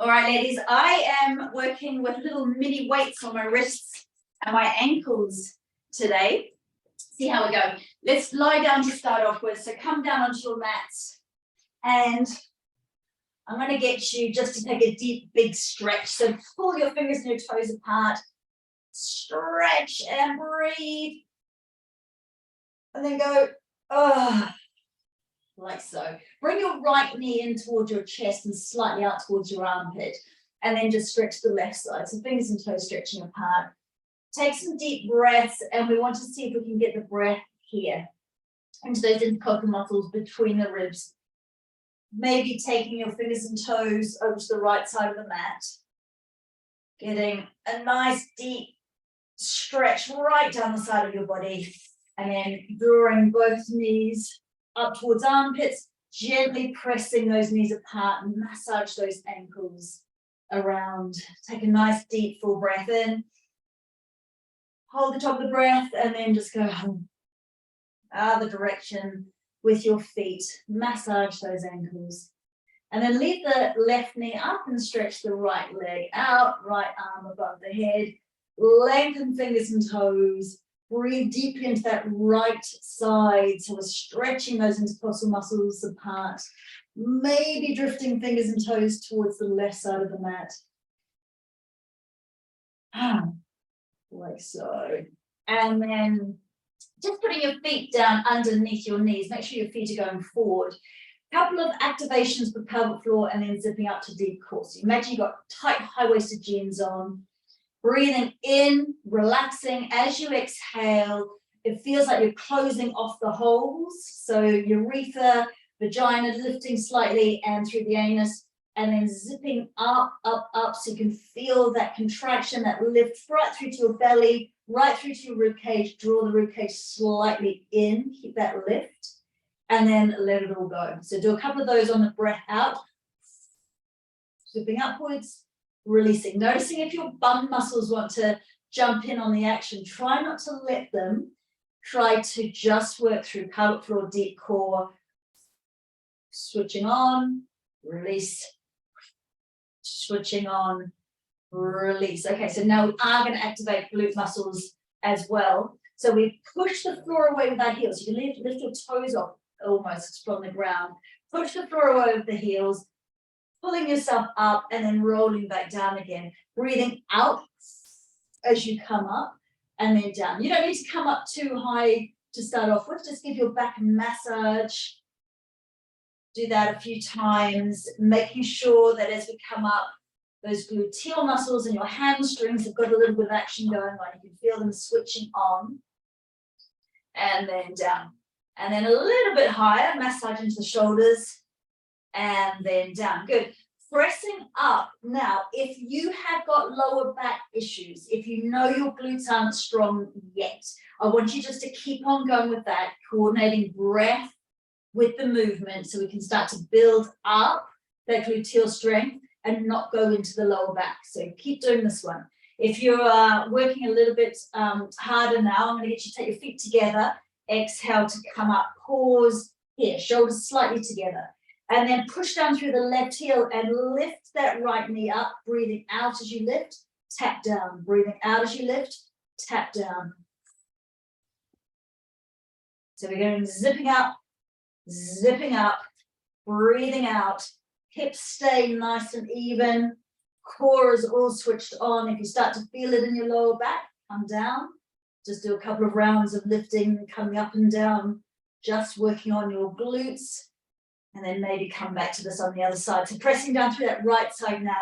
All right, ladies, I am working with little mini weights on my wrists and my ankles today. See how we go. Let's lie down to start off with. So come down onto your mats and I'm going to get you just to take a deep, big stretch. So pull your fingers and your toes apart, stretch and breathe. And then go, like so. Bring your right knee in towards your chest and slightly out towards your armpit. And then just stretch the left side. So fingers and toes stretching apart. Take some deep breaths, and we want to see if we can get the breath here into those intercostal muscles between the ribs. Maybe taking your fingers and toes over to the right side of the mat. Getting a nice deep stretch right down the side of your body. And then drawing both knees up towards armpits, gently pressing those knees apart and massage those ankles around. Take a nice deep full breath in. Hold the top of the breath and then just go other direction with your feet. Massage those ankles. And then leave the left knee up and stretch the right leg out, right arm above the head. Lengthen fingers and toes. Breathe deeply into that right side. So we're stretching those intercostal muscles apart. Maybe drifting fingers and toes towards the left side of the mat. Like so. And then just putting your feet down underneath your knees. Make sure your feet are going forward. Couple of activations for pelvic floor and then zipping up to deep core. So imagine you've got tight high-waisted jeans on. Breathing in, relaxing. As you exhale, it feels like you're closing off the holes. So urethra, vagina lifting slightly and through the anus, and then zipping up, up, up. So you can feel that contraction, that lift right through to your belly, right through to your rib cage. Draw the rib cage slightly in, keep that lift, and then let it all go. So do a couple of those on the breath out. Zipping upwards. Releasing, noticing if your bum muscles want to jump in on the action. Try not to let them. Try to just work through pelvic floor, deep core. Switching on, release. Switching on, release. Okay, so now we are going to activate glute muscles as well. So we push the floor away with our heels. You can lift your toes off almost from the ground. Push the floor away with the heels. Pulling yourself up and then rolling back down again. Breathing out as you come up and then down. You don't need to come up too high to start off with. Just give your back a massage. Do that a few times, making sure that as we come up, those gluteal muscles and your hamstrings have got a little bit of action going on. You can feel them switching on and then down. And then a little bit higher, massage into the shoulders. And then down. Good. Pressing up. Now, if you have got lower back issues, if you know your glutes aren't strong yet, I want you just to keep on going with that, coordinating breath with the movement so we can start to build up that gluteal strength and not go into the lower back. So keep doing this one. If you're working a little bit harder now, I'm going to get you to take your feet together. Exhale to come up. Pause here. Shoulders slightly together. And then push down through the left heel and lift that right knee up, breathing out as you lift, tap down. Breathing out as you lift, tap down. So we're going zipping up, breathing out. Hips stay nice and even. Core is all switched on. If you start to feel it in your lower back, come down. Just do a couple of rounds of lifting, coming up and down, just working on your glutes. And then maybe come back to this on the other side. So pressing down through that right side now.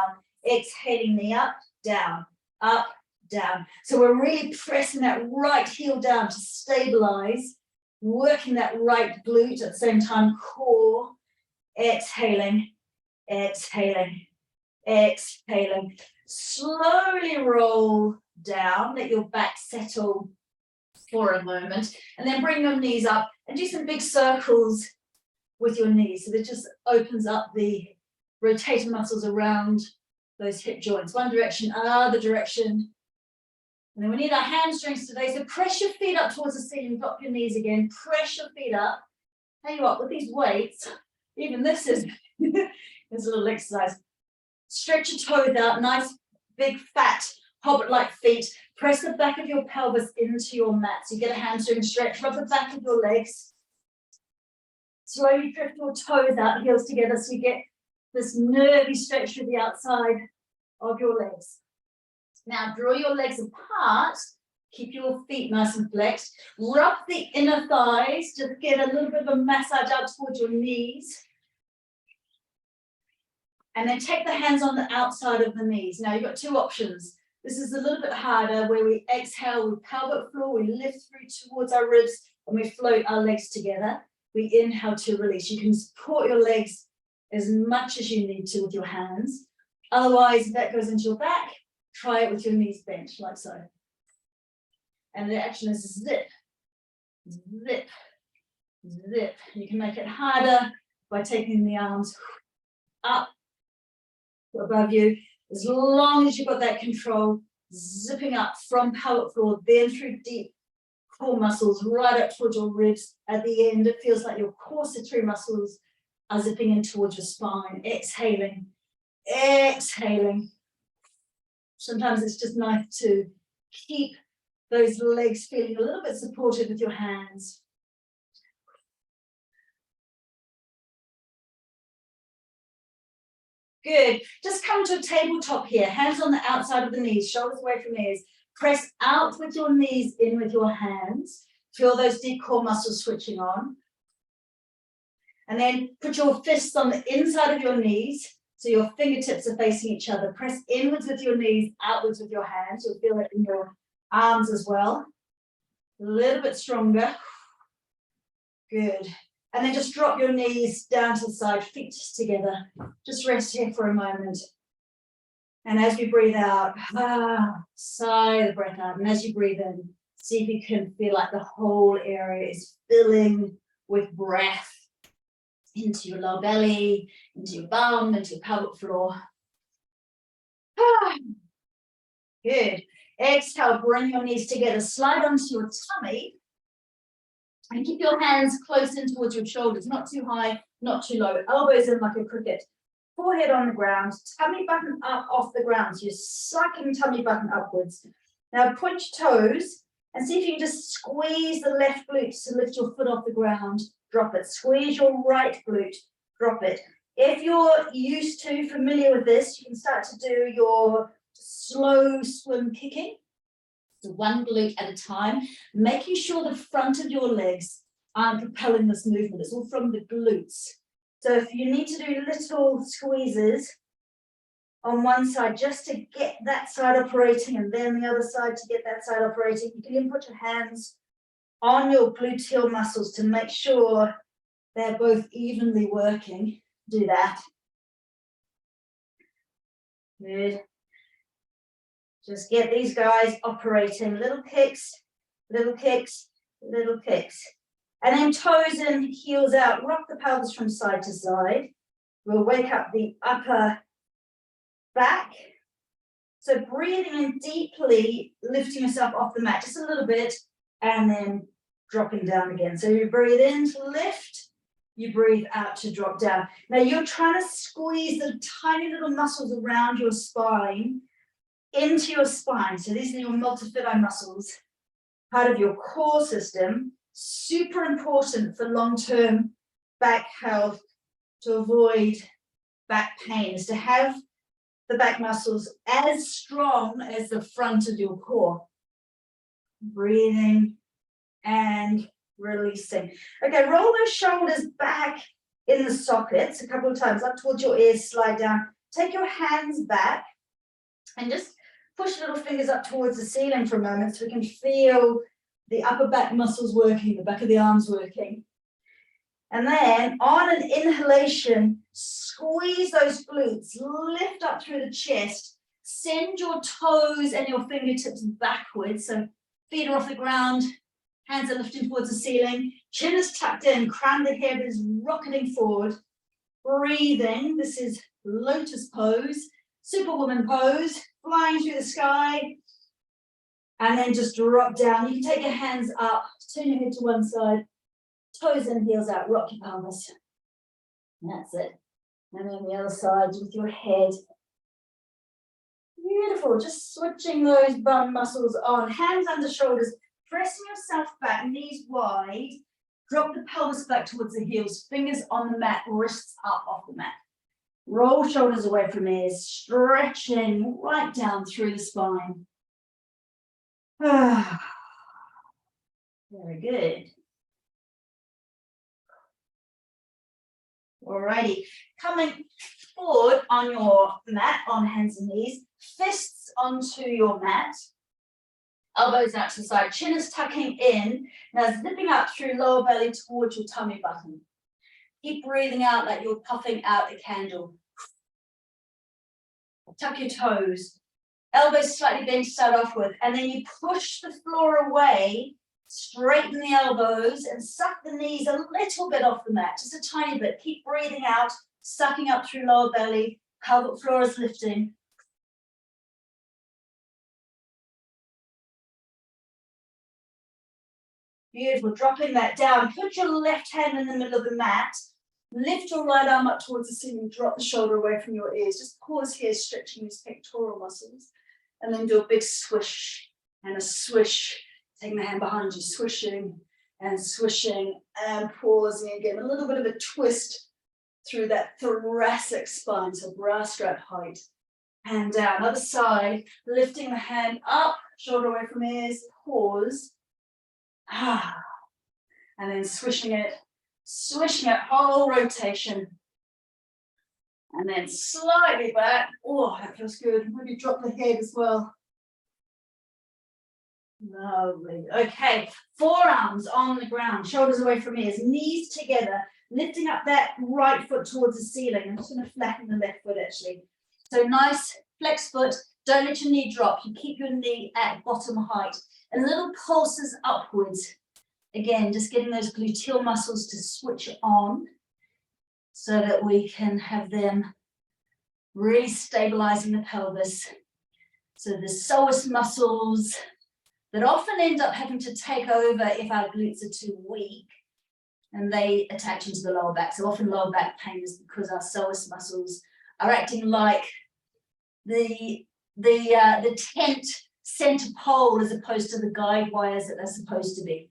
Exhaling knee up, down, up, down. So we're really pressing that right heel down to stabilize, working that right glute at the same time, core. Exhaling, exhaling, exhaling. Slowly roll down, let your back settle for a moment. And then bring your knees up and do some big circles with your knees, so that just opens up the rotator muscles around those hip joints. One direction, other direction. And then we need our hamstrings today, so press your feet up towards the ceiling, drop your knees again, press your feet up. Tell you what, with these weights, even this is, is a little exercise. Stretch your toes out, nice big fat hobbit-like feet. Press the back of your pelvis into your mat. So you get a hamstring stretch, rub the back of your legs. Slowly drift your toes out, heels together, so you get this nervy stretch through the outside of your legs. Now draw your legs apart, keep your feet nice and flexed. Rub the inner thighs, just get a little bit of a massage out towards your knees. And then take the hands on the outside of the knees. Now you've got two options. This is a little bit harder, where we exhale with pelvic floor, we lift through towards our ribs, and we float our legs together. We inhale to release. You can support your legs as much as you need to with your hands. Otherwise, if that goes into your back, try it with your knees bent, like so. And the action is zip, zip, zip. You can make it harder by taking the arms up above you. As long as you've got that control, zipping up from pelvic floor, then through deep core muscles, right up towards your ribs. At the end, it feels like your core sensory muscles are zipping in towards your spine. Exhaling, exhaling. Sometimes it's just nice to keep those legs feeling a little bit supported with your hands. Good. Just come to a tabletop here. Hands on the outside of the knees, shoulders away from ears. Press out with your knees, in with your hands. Feel those deep core muscles switching on. And then put your fists on the inside of your knees, so your fingertips are facing each other. Press inwards with your knees, outwards with your hands. You'll feel it in your arms as well. A little bit stronger. Good. And then just drop your knees down to the side, feet together. Just rest here for a moment. And as you breathe out, sigh the breath out. And as you breathe in, see if you can feel like the whole area is filling with breath into your lower belly, into your bum, into your pelvic floor. Good. Exhale, bring your knees together, slide onto your tummy, and keep your hands close in towards your shoulders, not too high, not too low. Elbows in like a cricket. Forehead on the ground, tummy button up off the ground. So you're sucking tummy button upwards. Now point your toes and see if you can just squeeze the left glute to lift your foot off the ground. Drop it. Squeeze your right glute. Drop it. If you're used to, familiar with this, you can start to do your slow swim kicking. So one glute at a time, making sure the front of your legs aren't propelling this movement. It's all from the glutes. So if you need to do little squeezes on one side just to get that side operating, and then the other side to get that side operating, you can even put your hands on your gluteal muscles to make sure they're both evenly working. Do that. Good. Just get these guys operating. Little kicks, little kicks, little kicks. And then toes in, heels out. Rock the pelvis from side to side. We'll wake up the upper back. So breathing in deeply, lifting yourself off the mat just a little bit, and then dropping down again. So you breathe in to lift, you breathe out to drop down. Now you're trying to squeeze the tiny little muscles around your spine into your spine. So these are your multifidi muscles, part of your core system. Super important for long-term back health, to avoid back pain, is to have the back muscles as strong as the front of your core. Breathing and releasing. Okay, roll those shoulders back in the sockets a couple of times, up towards your ears, slide down. Take your hands back and just push little fingers up towards the ceiling for a moment so we can feel the upper back muscles working, the back of the arms working. And then on an inhalation, squeeze those glutes, lift up through the chest, send your toes and your fingertips backwards. So feet are off the ground, hands are lifting towards the ceiling, chin is tucked in, crown of the head is rocketing forward. Breathing, this is lotus pose, superwoman pose, flying through the sky. And then just drop down. You can take your hands up, turn your head to one side, toes in, heels out, rock your pelvis. That's it. And then the other side with your head Beautiful. Just switching those bum muscles on. Hands under shoulders. Pressing yourself back, knees wide. Drop the pelvis back towards the heels. Fingers on the mat, wrists up off the mat. Roll shoulders away from ears. Stretching right down through the spine. Very good. Alrighty, coming forward on your mat, on hands and knees, fists onto your mat, elbows out to the side, chin is tucking in, now zipping up through lower belly towards your tummy button. Keep breathing out like you're puffing out a candle. Tuck your toes, elbows slightly bent to start off with, and then you push the floor away. Straighten the elbows and suck the knees a little bit off the mat, just a tiny bit. Keep breathing out, sucking up through lower belly, pelvic floor is lifting. Beautiful, dropping that down. Put your left hand in the middle of the mat. Lift your right arm up towards the ceiling, drop the shoulder away from your ears. Just pause here, stretching these pectoral muscles. And then do a big swish and a swish. Taking the hand behind you, swishing and pausing again. A little bit of a twist through that thoracic spine, so brow strap height. And down, other side, lifting the hand up, shoulder away from ears, pause. And then swishing it, whole rotation. And then slightly back. Oh, that feels good. Maybe drop the head as well. Lovely. Okay, forearms on the ground, shoulders away from ears, knees together, lifting up that right foot towards the ceiling. I'm just going to flatten the left foot actually. So nice flex foot. Don't let your knee drop. You keep your knee at bottom height. And little pulses upwards. Again, just getting those gluteal muscles to switch on so that we can have them really stabilizing the pelvis. So the psoas muscles that often end up having to take over if our glutes are too weak and they attach into the lower back. So often lower back pain is because our psoas muscles are acting like the tent center pole as opposed to the guide wires that they're supposed to be.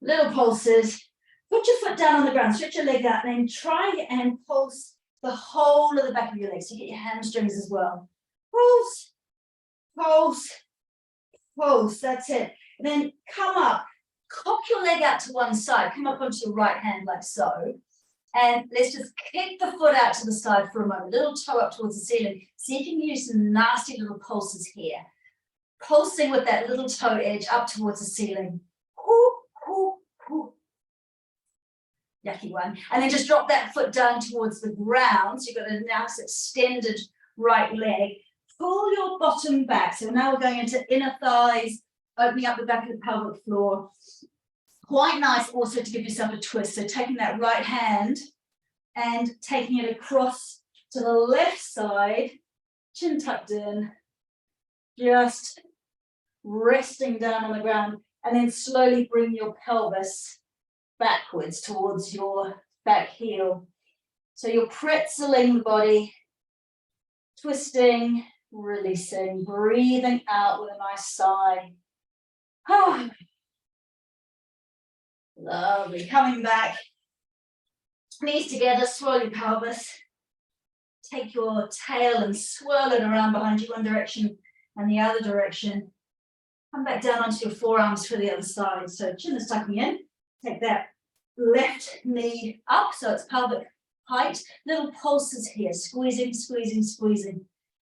Little pulses. Put your foot down on the ground, stretch your leg out, and then try and pulse the whole of the back of your leg. So you get your hamstrings as well. Pulse, pulse, pulse, that's it. And then come up, cock your leg out to one side, come up onto your right hand like so. And let's just kick the foot out to the side for a moment, little toe up towards the ceiling. See if you can use some nasty little pulses here. Pulsing with that little toe edge up towards the ceiling. Ooh, ooh, ooh. Yucky one. And then just drop that foot down towards the ground. So you've got a nice extended right leg. Pull your bottom back. So now we're going into inner thighs, opening up the back of the pelvic floor. Quite nice also to give yourself a twist. So taking that right hand and taking it across to the left side, chin tucked in, just resting down on the ground, and then slowly bring your pelvis backwards towards your back heel. So you're pretzeling the body, twisting, releasing, breathing out with a nice sigh. Oh. Lovely. Coming back, knees together, swirl your pelvis. Take your tail and swirl it around behind you one direction and the other direction. Come back down onto your forearms for the other side. So chin is tucking in. Take that left knee up so it's pelvic height. Little pulses here, squeezing, squeezing, squeezing.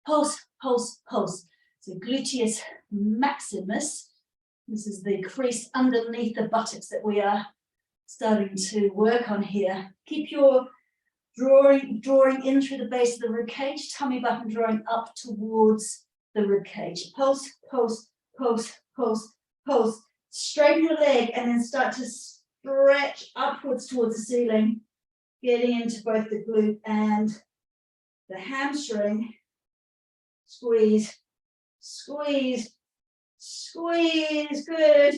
Pulse, pulse, pulse. So gluteus maximus. This is the crease underneath the buttocks that we are starting to work on here. Keep your drawing in through the base of the rib cage, tummy button drawing up towards the rib cage. Pulse, pulse, pulse, pulse, pulse. Straighten your leg and then start to stretch upwards towards the ceiling, getting into both the glute and the hamstring. Squeeze, squeeze, squeeze, good.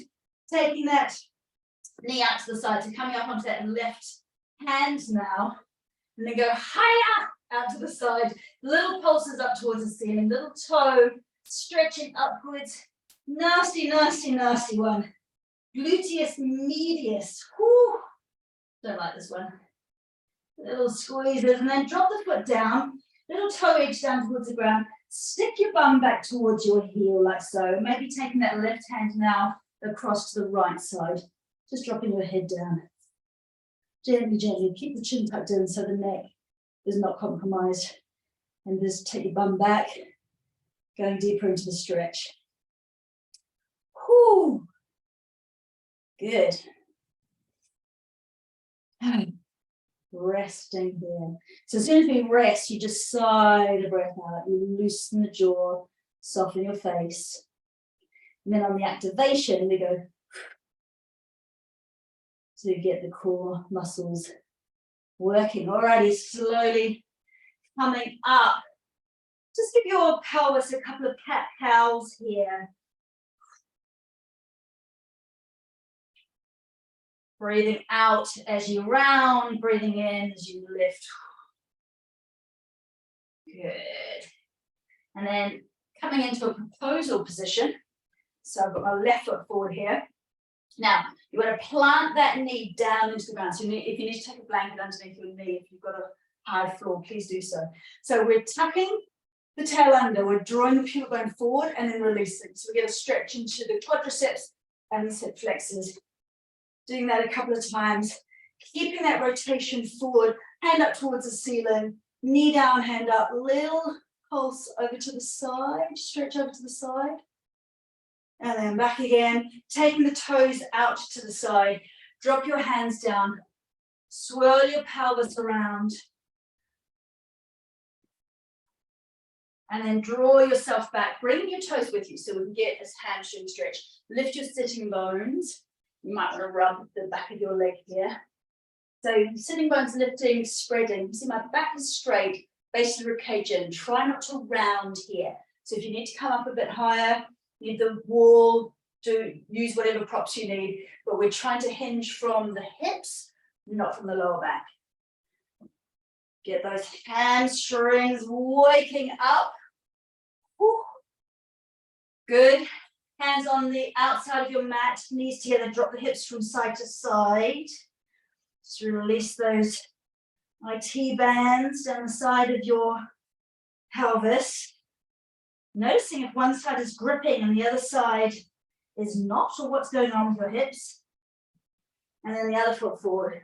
Taking that knee out to the side, so coming up onto that left hand now. And then go higher out to the side. Little pulses up towards the ceiling. Little toe stretching upwards. Nasty, nasty, nasty one. Gluteus medius. Whew. Don't like this one. Little squeezes, and then drop the foot down. Little toe edge down towards the ground. Stick your bum back towards your heel like so. Maybe taking that left hand now across to the right side. Just dropping your head down. Gently, gently. Keep the chin tucked in so the neck is not compromised. And just take your bum back, going deeper into the stretch. Whew. Good. Resting here. So as soon as we rest, you just sigh the breath out. You loosen the jaw, soften your face. And then on the activation, we go to get the core muscles working. Alrighty, slowly coming up. Just give your pelvis a couple of cat-cows here. Breathing out as you round, breathing in as you lift. Good. And then coming into a proposal position. So I've got my left foot forward here. Now, you want to plant that knee down into the ground. So if you need to take a blanket underneath your knee, if you've got a hard floor, please do so. So we're tucking the tail under, we're drawing the pubic bone forward and then releasing. So we get a stretch into the quadriceps and the hip flexors. Doing that a couple of times, keeping that rotation forward, hand up towards the ceiling, knee down, hand up, little pulse over to the side, stretch over to the side, and then back again, taking the toes out to the side, drop your hands down, swirl your pelvis around, and then draw yourself back, bring your toes with you so we can get this hamstring stretch, lift your sitting bones. You might want to rub the back of your leg here. So sitting bones lifting, spreading. You see my back is straight, base of the ribcage in. Try not to round here. So if you need to come up a bit higher, need the wall, use whatever props you need. But we're trying to hinge from the hips, not from the lower back. Get those hamstrings waking up. Whew. Good. Hands on the outside of your mat, knees together, drop the hips from side to side. Just release those IT bands down the side of your pelvis. Noticing if one side is gripping and the other side is not, or what's going on with your hips. And then the other foot forward.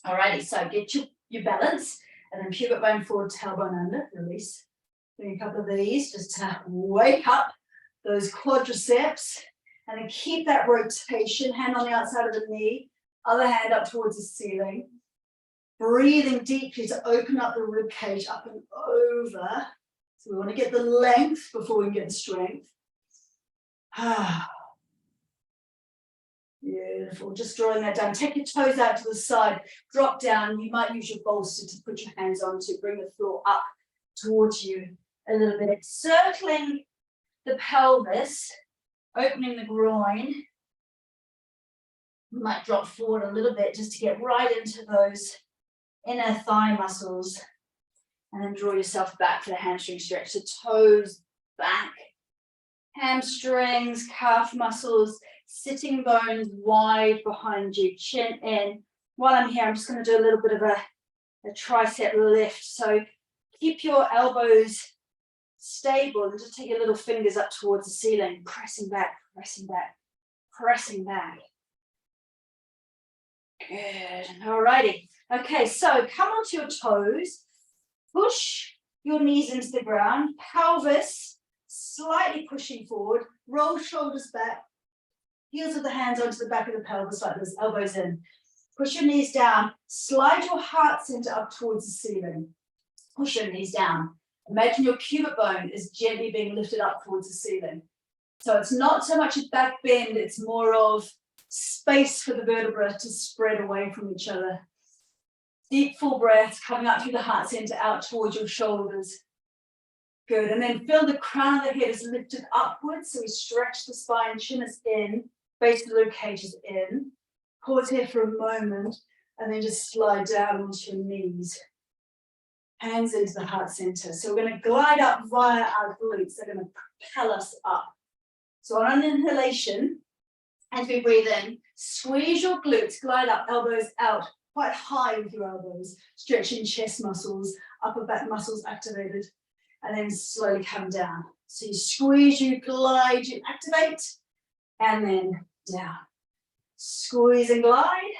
Alrighty, so get your balance, and then pubic bone forward, tailbone under, release. Doing a couple of these just to wake up those quadriceps, and then keep that rotation, hand on the outside of the knee, other hand up towards the ceiling. Breathing deeply to open up the rib cage up and over. So we want to get the length before we get the strength. Beautiful, just drawing that down. Take your toes out to the side, drop down. You might use your bolster to put your hands on to bring the floor up towards you a little bit. Circling the pelvis, opening the groin. You might drop forward a little bit just to get right into those inner thigh muscles. And then draw yourself back for the hamstring stretch. So toes back, hamstrings, calf muscles, sitting bones wide behind you, chin in. While I'm here, I'm just going to do a little bit of a tricep lift. So keep your elbows stable and just take your little fingers up towards the ceiling, pressing back, pressing back, pressing back. Good. Alrighty. Okay, so come onto your toes. Push your knees into the ground. Pelvis slightly pushing forward. Roll shoulders back. Heels of the hands onto the back of the pelvis like this, elbows in. Push your knees down. Slide your heart center up towards the ceiling. Push your knees down. Imagine your pubic bone is gently being lifted up towards the ceiling. So it's not so much a back bend, it's more of space for the vertebra to spread away from each other. Deep full breaths coming up through the heart center out towards your shoulders. Good, and then feel the crown of the head is lifted upwards, so we stretch the spine, chin is in, base of the rib cage is in. Pause here for a moment. And then just slide down onto your knees. Hands into the heart center. So we're going to glide up via our glutes. They're going to propel us up. So on an inhalation, as we breathe in, squeeze your glutes, glide up, elbows out, quite high with your elbows, stretching chest muscles, upper back muscles activated, and then slowly come down. So you squeeze, you glide, you activate, and then down. Squeeze and glide,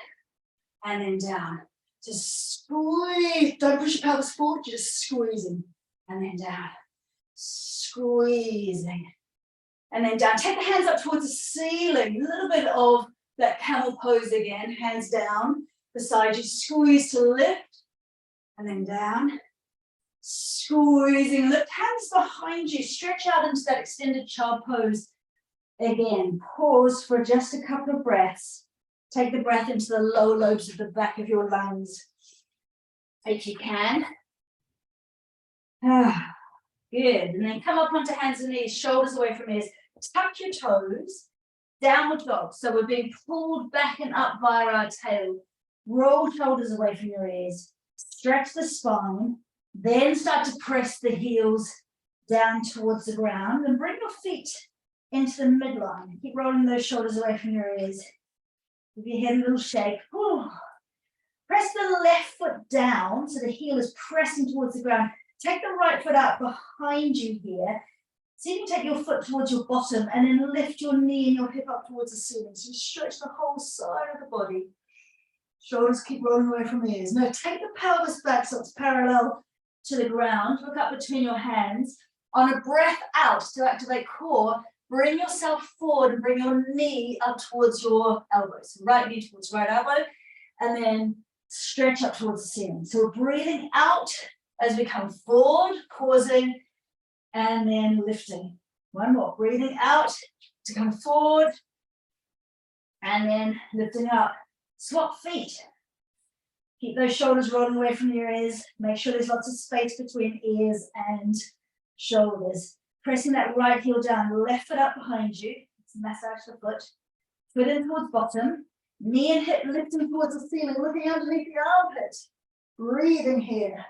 and then down. Just squeeze, don't push your pelvis forward, you're just squeezing, and then down. Squeezing, and then down. Take the hands up towards the ceiling, a little bit of that camel pose again, hands down, beside you, squeeze to lift, and then down. Squeezing, lift, hands behind you, stretch out into that extended child pose. Again, pause for just a couple of breaths. Take the breath into the lower lobes of the back of your lungs, if you can. Good, and then come up onto hands and knees, shoulders away from ears. Tuck your toes, downward dog. So we're being pulled back and up via our tail. Roll shoulders away from your ears. Stretch the spine. Then start to press the heels down towards the ground and bring your feet into the midline. Keep rolling those shoulders away from your ears. Give your head a little shake. Ooh. Press the left foot down so the heel is pressing towards the ground. Take the right foot out behind you here. So you can take your foot towards your bottom and then lift your knee and your hip up towards the ceiling. So you stretch the whole side of the body. Shoulders keep rolling away from the ears. Now take the pelvis back so it's parallel to the ground. Look up between your hands. On a breath out to activate core, bring yourself forward and bring your knee up towards your elbow. So right knee towards right elbow, and then stretch up towards the ceiling. So we're breathing out as we come forward, pausing, and then lifting. One more, breathing out to come forward, and then lifting up. Swap feet. Keep those shoulders rolling away from your ears. Make sure there's lots of space between ears and shoulders. Pressing that right heel down, left foot up behind you. Let's massage the foot. Foot in towards bottom. Knee and hip lifting towards the ceiling, looking underneath the armpit. Breathing here.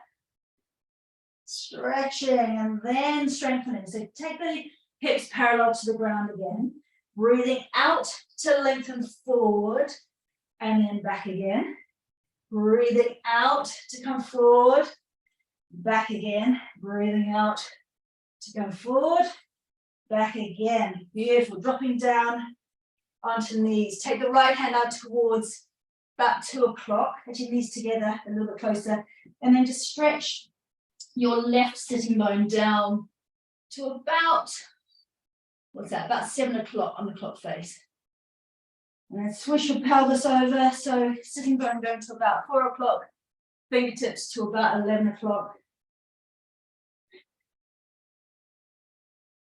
Stretching and then strengthening. So take the hips parallel to the ground again. Breathing out to lengthen forward and then back again. Breathing out to come forward, back again. Breathing out to come forward, back again. Beautiful. Dropping down onto knees. Take the right hand out towards about 2 o'clock. Get your knees together a little bit closer. And then just stretch your left sitting bone down to about, what's that? About 7 o'clock on the clock face. And then swish your pelvis over. So sitting bone going to about 4 o'clock. Fingertips to about 11 o'clock.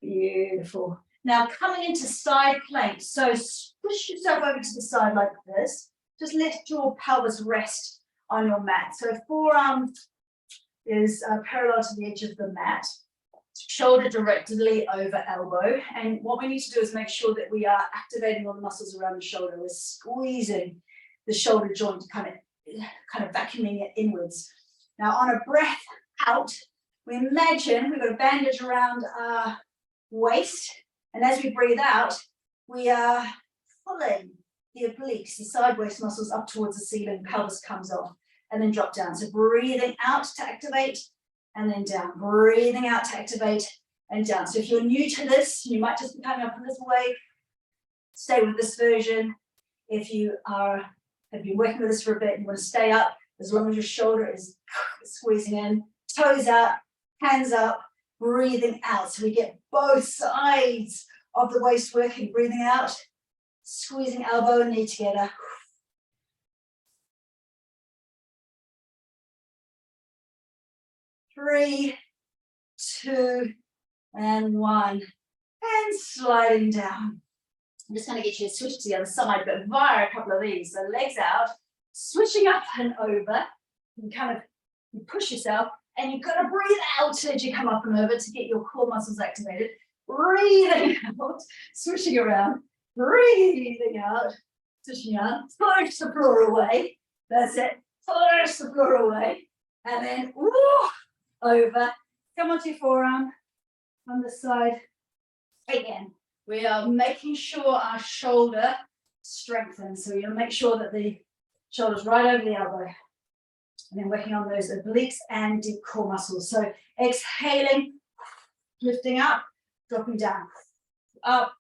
Beautiful. Now coming into side plank. So push yourself over to the side like this. Just let your pelvis rest on your mat. So forearm is parallel to the edge of the mat. Shoulder directly over elbow. And what we need to do is make sure that we are activating all the muscles around the shoulder. We're squeezing the shoulder joint, kind of vacuuming it inwards. Now on a breath out, we imagine we've got a bandage around our waist, and as we breathe out, we are pulling the obliques, the side waist muscles up towards the ceiling, pelvis comes off, and then drop down. So breathing out to activate, and then down. Breathing out to activate, and down. So if you're new to this, you might just be coming up a little way, stay with this version. If you have been working with this for a bit and you want to stay up, as long as your shoulder is squeezing in, toes out, hands up, breathing out. So we get both sides of the waist working. Breathing out, squeezing elbow and knee together. 3, 2, and 1. And sliding down. I'm just going to get you to switch to the other side, but via a couple of these. So legs out, switching up and over. You push yourself, and you've got to breathe out as you come up and over to get your core muscles activated. Breathing out, switching around, breathing out, switching out, push the floor away, That's it. Push the floor away. And then over. Come onto your forearm on the side. Again, we are making sure our shoulder strengthens. So you'll make sure that the shoulder's right over the elbow. And then working on those obliques and deep core muscles. So exhaling, lifting up, dropping down, up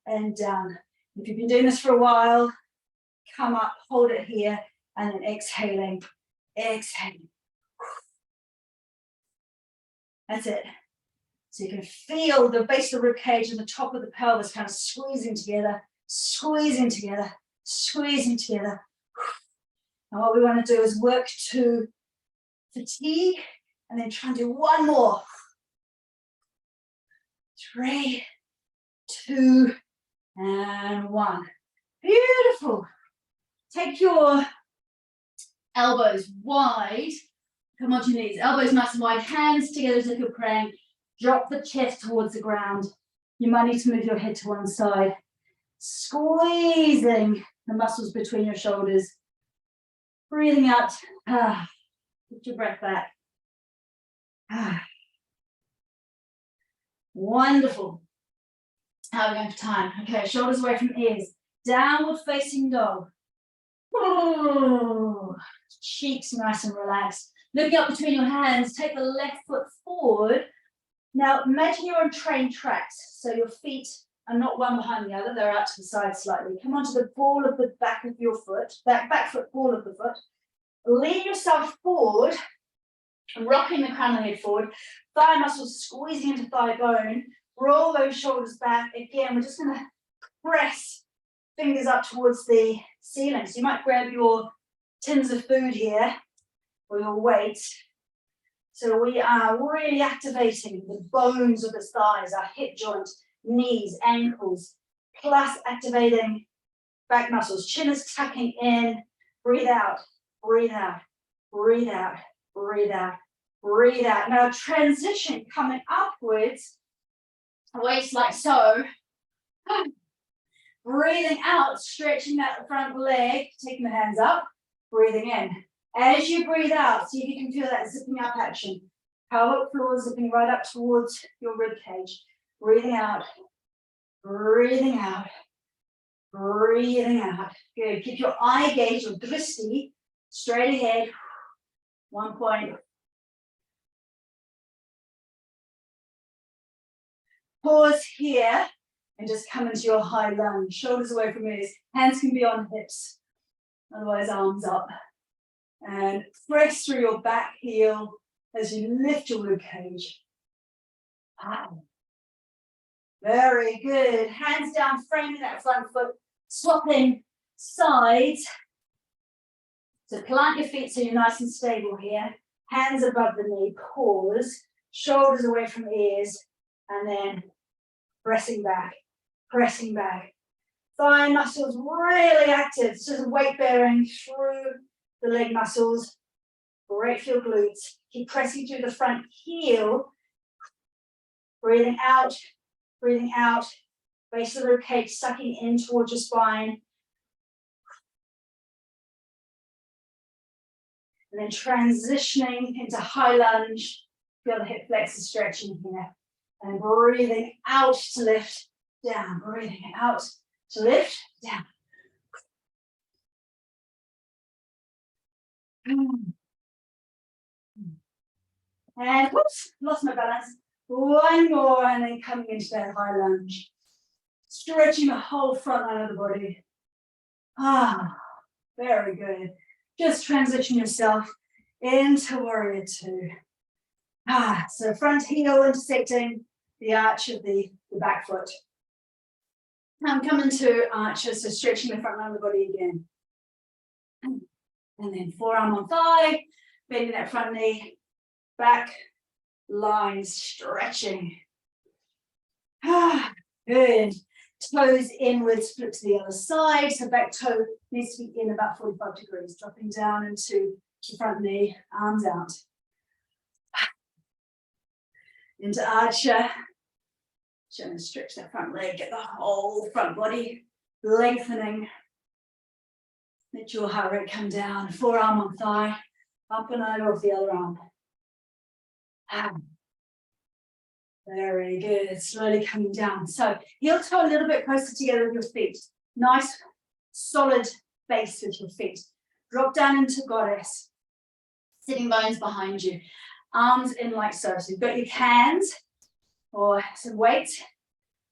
and down. If you've been doing this for a while, come up, hold it here, and then exhaling, exhaling. That's it. So you can feel the base of the rib cage and the top of the pelvis kind of squeezing together, squeezing together, squeezing together. And what we want to do is work to fatigue and then try and do one more. 3, 2, and 1. Beautiful. Take your elbows wide. Come onto your knees. Elbows nice and wide. Hands together as if you're praying. Drop the chest towards the ground. You might need to move your head to one side. Squeezing the muscles between your shoulders. Breathing out. Get your breath back. Wonderful. How are we going for time? Okay, shoulders away from ears. Downward facing dog. Cheeks nice and relaxed. Looking up between your hands, take the left foot forward. Now imagine you're on train tracks, so your feet are not one behind the other, they're out to the side slightly. Come onto the ball of the back of your foot, back foot, ball of the foot. Lean yourself forward, rocking the crown of the head forward, thigh muscles squeezing into thigh bone, roll those shoulders back. Again, we're just going to press fingers up towards the ceiling. So you might grab your tins of food here, or your weight. So we are really activating the bones of the thighs, our hip joint, knees, ankles, plus activating back muscles. Chin is tucking in. Breathe out, breathe out, breathe out, breathe out, breathe out. Now transition coming upwards, waist like so. Breathing out, stretching that front leg, taking the hands up, breathing in. As you breathe out, see if you can feel that zipping up action. Pelvic floor zipping right up towards your rib cage. Breathing out, breathing out, breathing out. Good. Keep your eye gaze or dristi straight ahead. 1 point. Pause here and just come into your high lunge. Shoulders away from ears. Hands can be on hips. Otherwise, arms up. And press through your back heel as you lift your rib cage. Very good. Hands down, framing that front foot, swapping sides. So plant your feet so you're nice and stable here. Hands above the knee, pause. Shoulders away from ears, and then pressing back, pressing back. Thigh muscles really active. This is weight bearing through the leg muscles. Great for your glutes. Keep pressing through the front heel. Breathing out, base of the rib cage sucking in towards your spine. And then transitioning into high lunge. Feel the hip flexors stretching here. And breathing out to lift, down. Breathing out to lift, down. And whoops, lost my balance. 1 more, and then coming into that high lunge. Stretching the whole front line of the body. Very good. Just transition yourself into warrior 2. So front heel intersecting the arch of the back foot. I'm coming to arches, so stretching the front line of the body again. And then forearm on thigh, bending that front knee, back line stretching. Good. Toes inwards, split to the other side. So back toe needs to be in about 45 degrees, dropping down into the front knee, arms out. Into archer. Trying to stretch that front leg, get the whole front body lengthening. Let your heart rate come down. Forearm on thigh, up and over off the other arm. Very good. Slowly coming down. So heel toe a little bit closer together with your feet. Nice, solid base with your feet. Drop down into goddess. Sitting bones behind you. Arms in like so. So you've got your hands or some weight.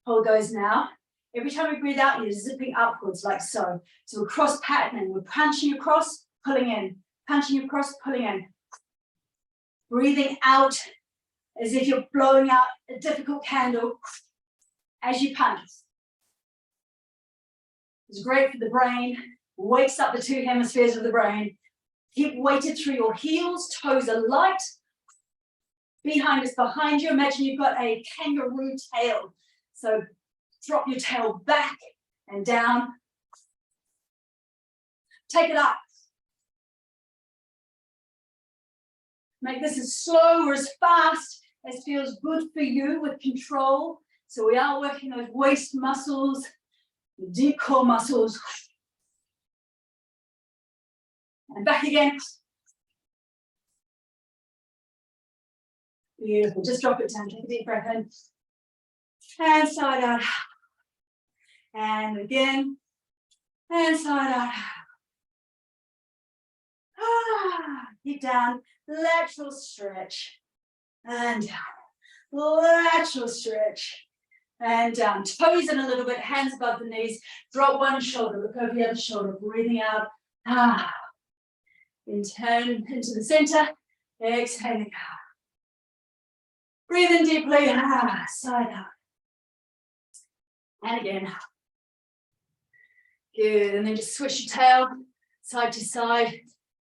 Hold those now. Every time we breathe out, you're zipping upwards like so. So we're cross patterning. We're punching across, pulling in. Punching across, pulling in. Breathing out as if you're blowing out a difficult candle as you punch. It's great for the brain. Wakes up the two hemispheres of the brain. Keep weighted through your heels. Toes are light. Behind is behind you. Imagine you've got a kangaroo tail. So drop your tail back and down. Take it up. Make this as slow or as fast as feels good for you with control. So we are working those waist muscles, the deep core muscles. And back again. Beautiful. Just drop it down. Take a deep breath in. And side out. And again. And side out. Keep down. Lateral stretch. And down. Lateral stretch. And down. Toes in a little bit. Hands above the knees. Drop one shoulder. Look over the other shoulder. Breathing out. Then turn into the center. Exhaling out. Breathe in deeply. Side out. And again. Good. And then just switch your tail side to side.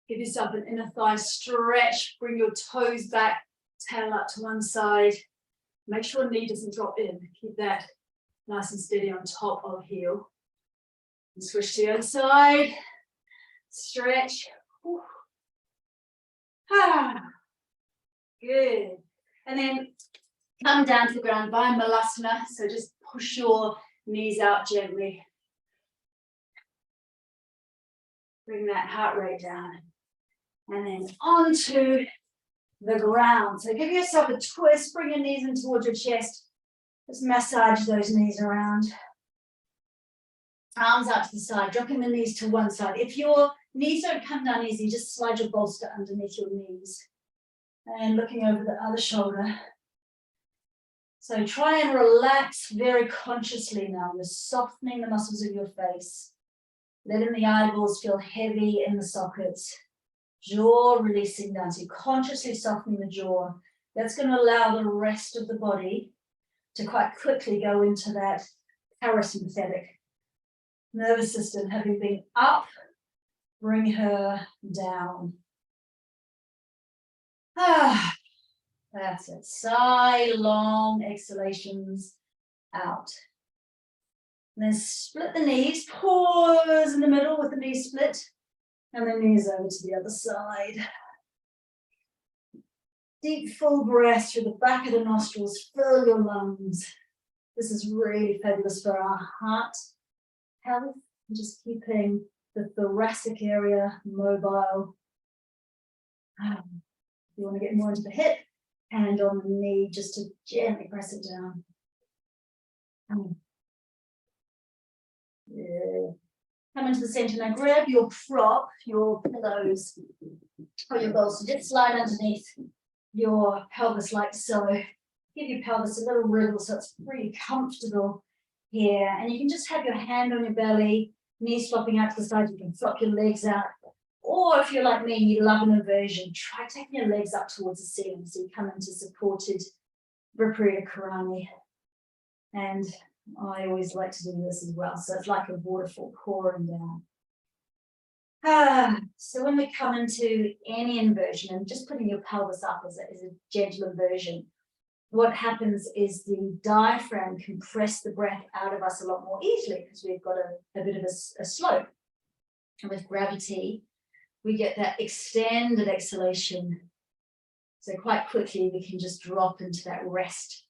Give yourself an inner thigh stretch. Bring your toes back. Tail up to one side. Make sure knee doesn't drop in. Keep that nice and steady on top of heel. And switch to the other side. Stretch. Good. And then come down to the ground by Malasana. So just push your knees out gently. Bring that heart rate down. And then onto the ground. So give yourself a twist. Bring your knees in towards your chest. Just massage those knees around. Arms out to the side. Dropping the knees to one side. If your knees don't come down easy, just slide your bolster underneath your knees. And looking over the other shoulder. So try and relax very consciously now. You're softening the muscles of your face. Letting the eyeballs feel heavy in the sockets. Jaw releasing down. So you're consciously softening the jaw. That's going to allow the rest of the body to quite quickly go into that parasympathetic nervous system. Having been up, bring her down. That's it. Sigh, long exhalations out. And then split the knees, pause in the middle with the knees split, and the knees over to the other side. Deep, full breath through the back of the nostrils, fill your lungs. This is really fabulous for our heart health, and just keeping the thoracic area mobile. If you want to get more into the hip, hand on the knee just to gently press it down. Yeah. Come into the center now. Grab your prop, your pillows, or your bolster. Just slide underneath your pelvis like so. Give your pelvis a little wriggle so it's pretty comfortable here. And you can just have your hand on your belly, knees flopping out to the side. You can flop your legs out. Or if you're like me and you love an inversion, try taking your legs up towards the ceiling so you come into supported Viparita Karani. And I always like to do this as well. So it's like a waterfall pouring down. So when we come into any inversion, and just putting your pelvis up is a gentle inversion, what happens is the diaphragm can press the breath out of us a lot more easily because we've got a bit of a slope. And with gravity, we get that extended exhalation. So quite quickly, we can just drop into that rest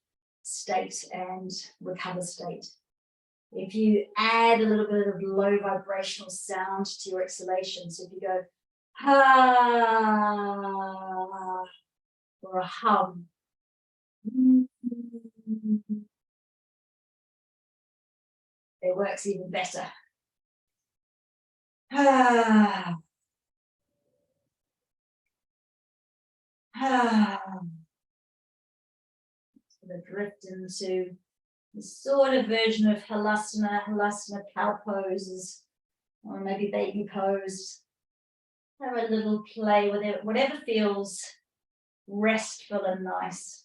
state and recover state. If you add a little bit of low vibrational sound to your exhalation, so if you go, ha, or a hum, it works even better. Ah. Sort of drift into the sort of version of halasana cow poses, or maybe baby pose. Have a little play with it, whatever feels restful and nice.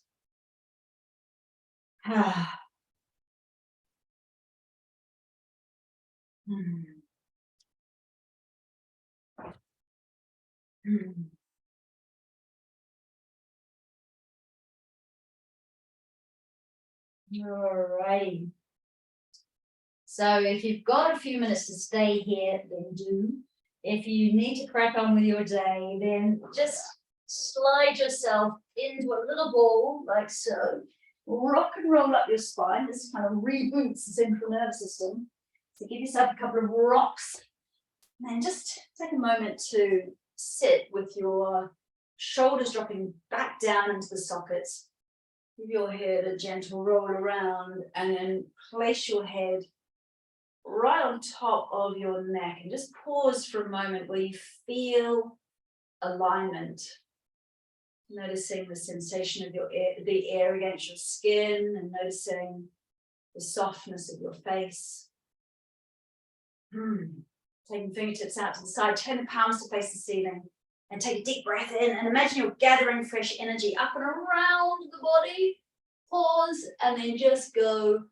Alrighty. So if you've got a few minutes to stay here, then do. If you need to crack on with your day, then just slide yourself into a little ball like so. Rock and roll up your spine. This kind of reboots the central nervous system. So give yourself a couple of rocks. And then just take a moment to sit with your shoulders dropping back down into the sockets. Give your head a gentle roll around and then place your head right on top of your neck and just pause for a moment where you feel alignment. Noticing the sensation of the air against your skin and noticing the softness of your face. Taking fingertips out to the side, turn the palms to face the ceiling and take a deep breath in and imagine you're gathering fresh energy up and around the body. Pause and then just go,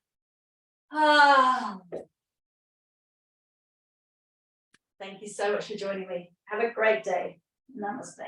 Thank you so much for joining me. Have a great day. Namaste.